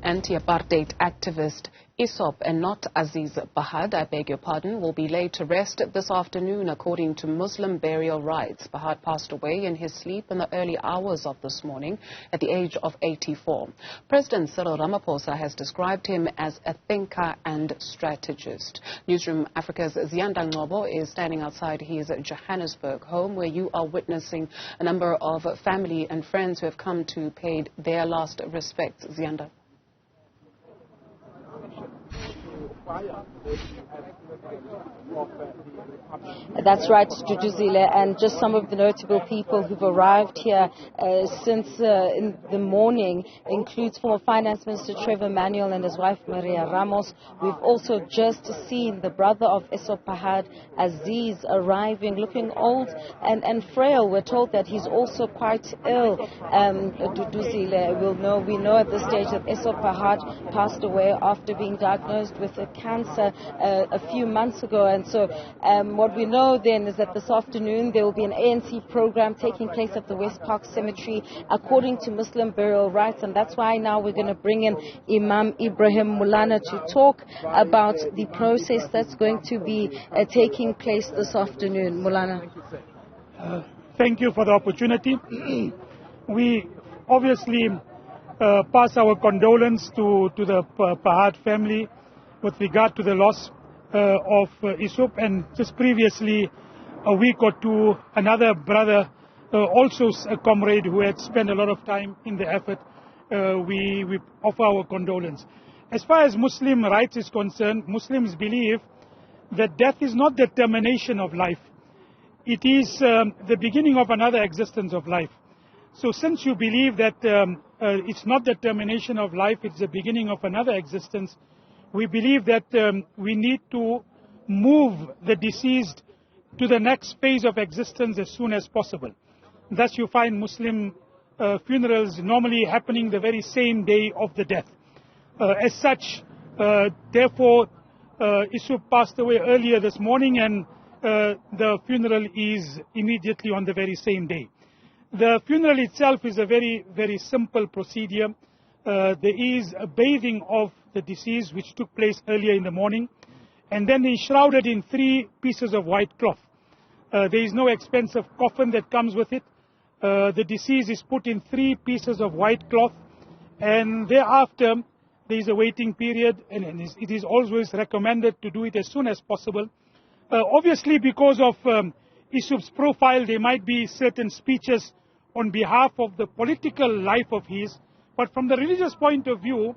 Anti-apartheid activist Essop, and not Aziz Pahad, I beg your pardon, will be laid to rest this afternoon according to Muslim burial rites. Pahad passed away in his sleep in the early hours of this morning at the age of 84. President Cyril Ramaphosa has described him as a thinker and strategist. Newzroom Afrika's Ziyanda Ngcobo is standing outside his Johannesburg home, where you are witnessing a number of family and friends who have come to pay their last respects. Ziyanda. That's right, Duduzile, and just some of the notable people who've arrived here since in the morning includes former Finance Minister Trevor Manuel and his wife Maria Ramos. We've also just seen the brother of Essop Pahad, Aziz, arriving, looking old and frail. We're told that he's also quite ill. Duduzile, we know at this stage that Essop Pahad passed away after being diagnosed with a cancer a few months ago, and so what we know then is that this afternoon there will be an ANC program taking place at the West Park Cemetery according to Muslim burial rites, and that's why now we're going to bring in Imam Ibrahim Mulana to talk about the process that's going to be taking place this afternoon. Mulana. Thank you for the opportunity. We obviously pass our condolence to the Pahad family with regard to the loss of Essop, and just previously, a week or two, another brother, also a comrade who had spent a lot of time in the effort, we offer our condolence. As far as Muslim rights is concerned, Muslims believe that death is not the termination of life. It is the beginning of another existence of life. So since you believe that it's not the termination of life, it's the beginning of another existence, we believe that we need to move the deceased to the next phase of existence as soon as possible. Thus you find Muslim funerals normally happening the very same day of the death. As such, therefore, Essop passed away earlier this morning, and the funeral is immediately on the very same day. The funeral itself is a very, very simple procedure. There is a bathing of the deceased which took place earlier in the morning, and then he's shrouded in 3 pieces of white cloth. There is no expensive coffin that comes with it. The deceased is put in 3 pieces of white cloth, and thereafter there is a waiting period, and it is always recommended to do it as soon as possible. Obviously, because of Essop's profile, there might be certain speeches on behalf of the political life of his, but from the religious point of view,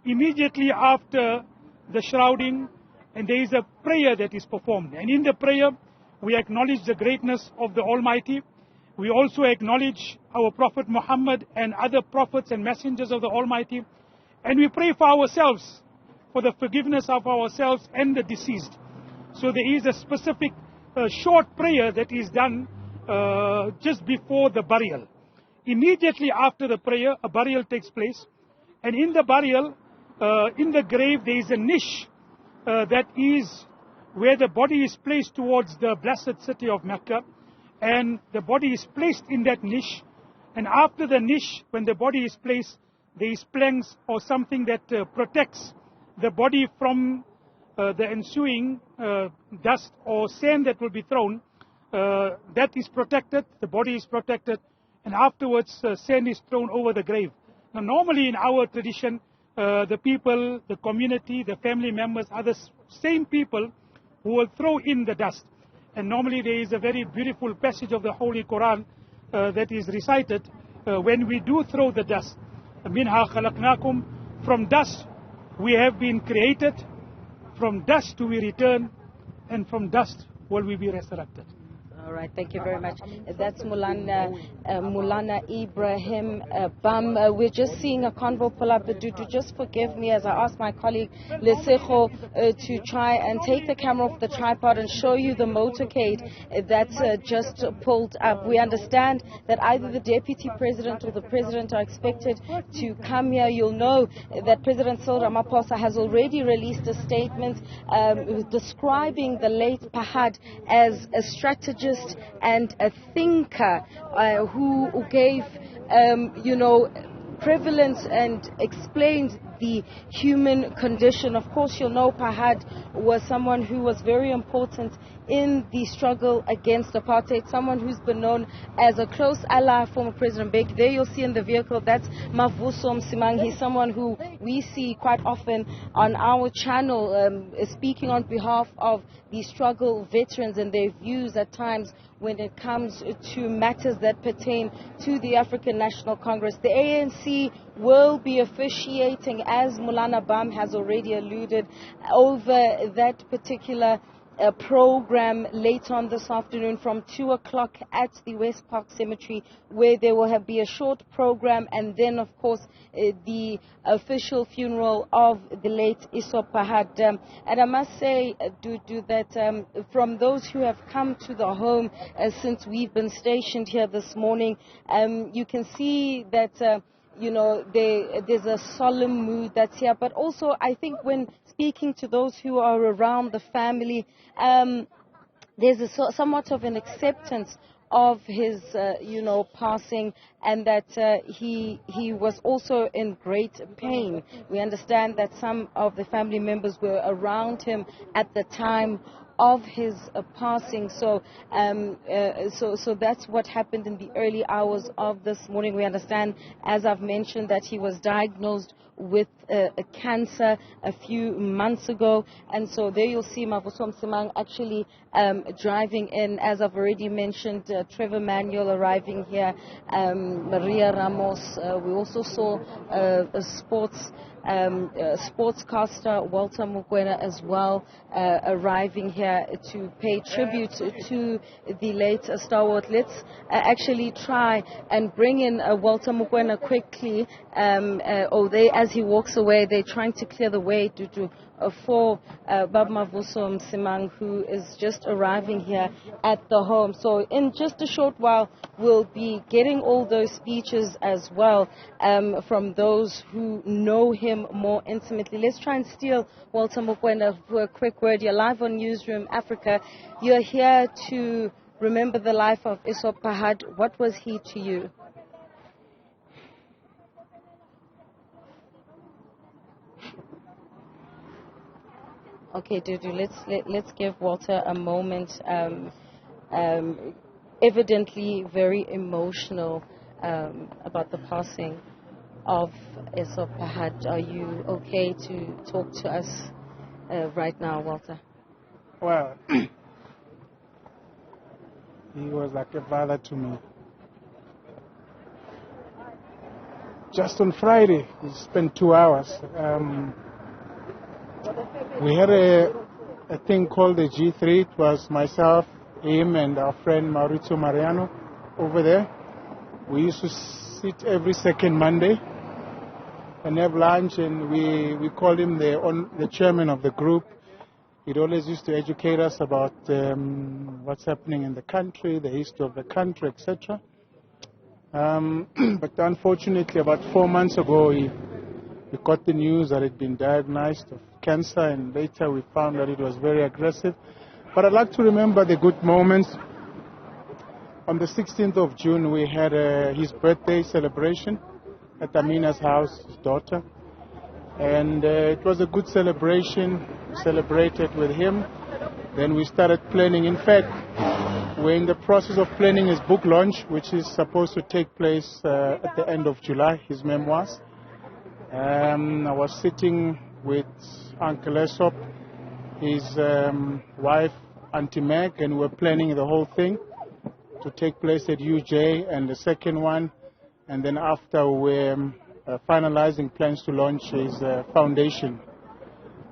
immediately after the shrouding, and there is a prayer that is performed. And in the prayer, we acknowledge the greatness of the Almighty. We also acknowledge our Prophet Muhammad and other prophets and messengers of the Almighty. And we pray for ourselves, for the forgiveness of ourselves and the deceased. So there is a specific short prayer that is done just before the burial. Immediately after the prayer, a burial takes place. And in the burial, in the grave, there is a niche that is where the body is placed towards the blessed city of Mecca. And the body is placed in that niche. And after the niche, when the body is placed, there is planks or something that protects the body from the ensuing dust or sand that will be thrown. That is protected, the body is protected, and afterwards sand is thrown over the grave. Now, normally in our tradition, the people, the community, the family members are the same people who will throw in the dust. And normally there is a very beautiful passage of the Holy Quran that is recited when we do throw the dust. Minha khalaqnakum, from dust we have been created, from dust do we return, and from dust will we be resurrected. All right, thank you very much. That's Mulana Ibrahim Bam. We're just seeing a convo pull up. Just forgive me as I ask my colleague Lesego to try and take the camera off the tripod and show you the motorcade that's just pulled up. We understand that either the Deputy President or the President are expected to come here. You'll know that President Cyril Ramaphosa has already released a statement describing the late Pahad as a strategist and a thinker who gave, prevalent and explained the human condition. Of course, you'll know Pahad was someone who was very important in the struggle against apartheid, someone who's been known as a close ally of former President Mbeki. There you'll see in the vehicle, that's Mavuso Msimang. He's someone who we see quite often on our channel speaking on behalf of the struggle veterans and their views at times when it comes to matters that pertain to the African National Congress. The ANC will be officiating, as Mulana Bam has already alluded, over that particular program later on this afternoon from 2 o'clock at the West Park Cemetery, where there will be a short program and then, of course, the official funeral of the late Essop Pahad. And I must say, that from those who have come to the home since we've been stationed here this morning, you can see that there's a solemn mood that's here. But also, I think when speaking to those who are around the family, there's somewhat of an acceptance of his, passing, and that he was also in great pain. We understand that some of the family members were around him at the time of his passing. So that's what happened in the early hours of this morning. We understand, as I've mentioned, that he was diagnosed with a cancer a few months ago, and so there you'll see Mavuso Msimang actually driving in, as I've already mentioned, Trevor Manuel arriving here, Maria Ramos. We also saw a sportscaster Walter Mokoena as well arriving here to pay tribute to the late stalwart. Let's actually try and bring in Walter Mokoena quickly. As he walks away, they're trying to clear the way for Bab Mavuso Msimang, who is just arriving here at the home. So in just a short while, we'll be getting all those speeches as well from those who know him more intimately. Let's try and steal Walter Mokoena for a quick word. You're live on Newzroom Africa. You're here to remember the life of Essop Pahad. What was he to you? Okay, Dudu, let's give Walter a moment. Evidently very emotional about the passing of Essop Pahad. Are you okay to talk to us right now, Walter? Well, he was like a father to me. Just on Friday, we spent 2 hours. We had a thing called the G3. It was myself, him, and our friend Maurizio Mariano over there. We used to sit every second Monday and have lunch, and we called him the chairman of the group. He'd always used to educate us about what's happening in the country, the history of the country, etc. But unfortunately, about 4 months ago, we got the news that he'd been diagnosed of cancer, and later we found that it was very aggressive. But I'd like to remember the good moments. On the 16th of June, we had his birthday celebration at Amina's house, his daughter. And it was a good celebration. We celebrated with him. Then we started planning. In fact, we're in the process of planning his book launch, which is supposed to take place at the end of July, his memoirs. I was sitting with Uncle Essop, his wife, Auntie Meg, and we're planning the whole thing to take place at UJ, and the second one. And then after, we're finalizing plans to launch his foundation.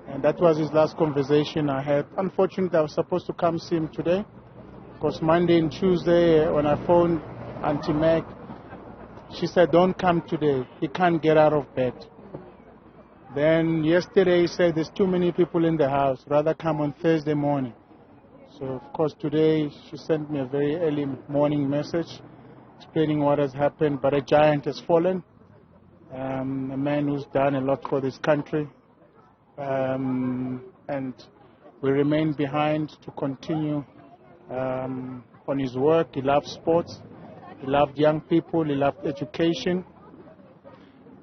And that was his last conversation I had. Unfortunately, I was supposed to come see him today, because Monday and Tuesday, when I phoned Auntie Meg, she said, don't come today. He can't get out of bed. Then yesterday he said, there's too many people in the house. Rather come on Thursday morning. So, of course, today she sent me a very early morning message explaining what has happened. But a giant has fallen. A man who's done a lot for this country. And we remain behind to continue on his work. He loved sports. He loved young people. He loved education.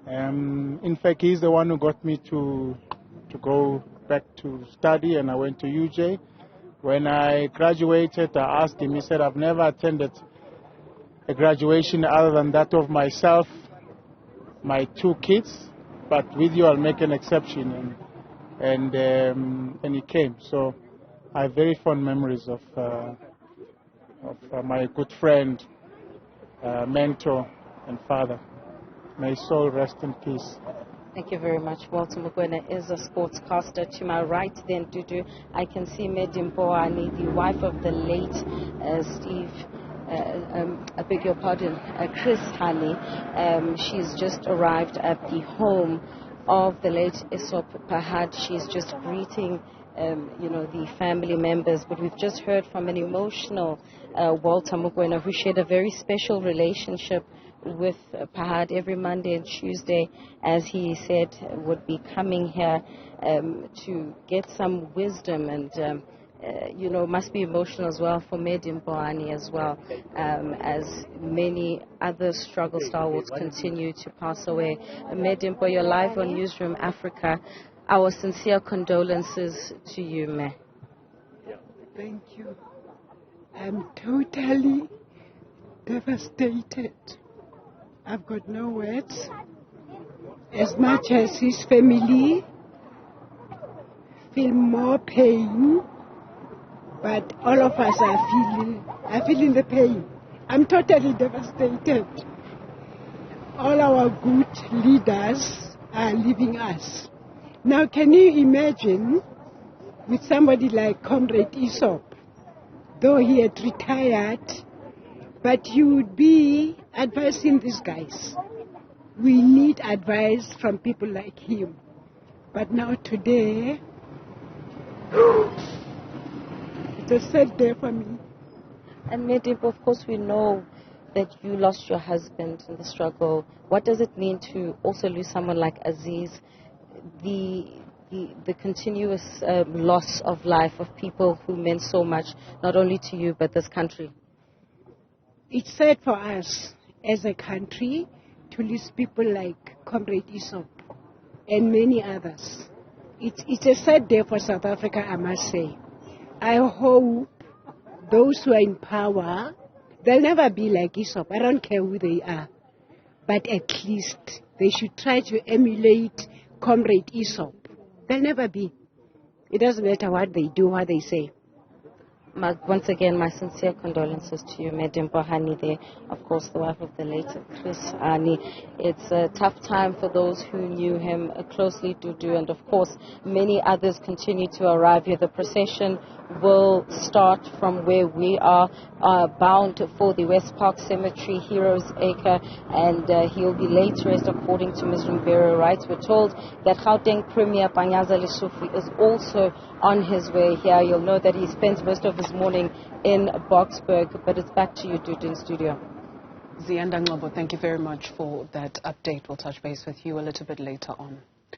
In fact, he's the one who got me to go back to study, and I went to UJ. When I graduated, I asked him, he said, I've never attended a graduation other than that of myself, my 2 kids, but with you I'll make an exception, and he came. So I have very fond memories of my good friend, mentor, and father. May his soul rest in peace. Thank you very much. Walter Mokoena is a sportscaster. To my right then, Dudu, I can see Medimpo Ani, the wife of the late I beg your pardon, Chris Hani. She's just arrived at the home of the late Essop Pahad. She's just greeting the family members, but we've just heard from an emotional Walter Mokoena, who shared a very special relationship with Pahad every Monday and Tuesday, as he said, would be coming here to get some wisdom, and must be emotional as well for Medim Boani as well, as many other struggle stalwarts continue to pass away. Medim, you're live on Newzroom Afrika. Our sincere condolences to you, Me. Thank you. I'm totally devastated. I've got no words. As much as his family feel more pain, but all of us are feeling the pain. I'm totally devastated. All our good leaders are leaving us. Now, can you imagine with somebody like Comrade Essop, though he had retired, but he would be advising these guys. We need advice from people like him. But now today, it's a sad day for me. And Medip, of course, we know that you lost your husband in the struggle. What does it mean to also lose someone like Aziz? The continuous loss of life of people who meant so much, not only to you, but this country. It's sad for us as a country to lose people like Comrade Essop and many others. It's a sad day for South Africa, I must say. I hope those who are in power, they'll never be like Essop. I don't care who they are. But at least they should try to emulate Comrade Essop. They'll never be. It doesn't matter what they do, what they say. Once again, my sincere condolences to you, Medim Bohani there, of course, the wife of the late Chris Hani. It's a tough time for those who knew him closely, Dudu, and of course, many others continue to arrive here. The procession will start from where we are, bound for the West Park Cemetery, Heroes Acre, and he'll be laid to rest according to Muslim burial rites. We're told that Gauteng Premier Panyaza Lesufi is also on his way here. You'll know that he spends most of his morning in Boksburg, but it's back to you, Dudu, in studio. Ziyanda Ngcobo, thank you very much for that update. We'll touch base with you a little bit later on.